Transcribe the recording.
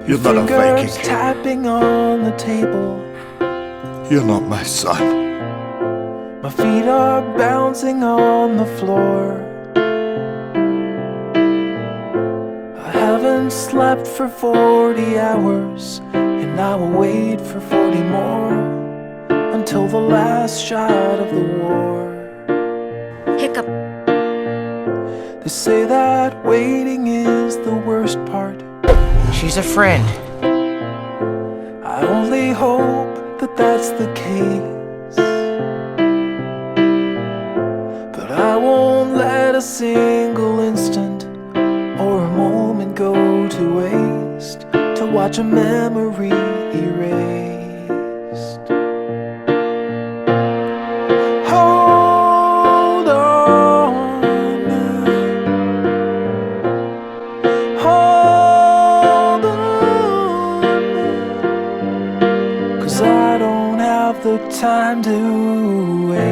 You're not a Viking. Tapping on the table. You're not my son. My feet are bouncing on the floor. I haven't slept for 40 hours, and I will wait for 40 more, until the last shot of the war. Hiccup. They say that waiting is the worst part. She's a friend. I only hope that that's the case, but I won't let a single instant or a moment go to waste, to watch a memory erased. Hold on now. Hold on now. 'Cause I don't have the time to wait.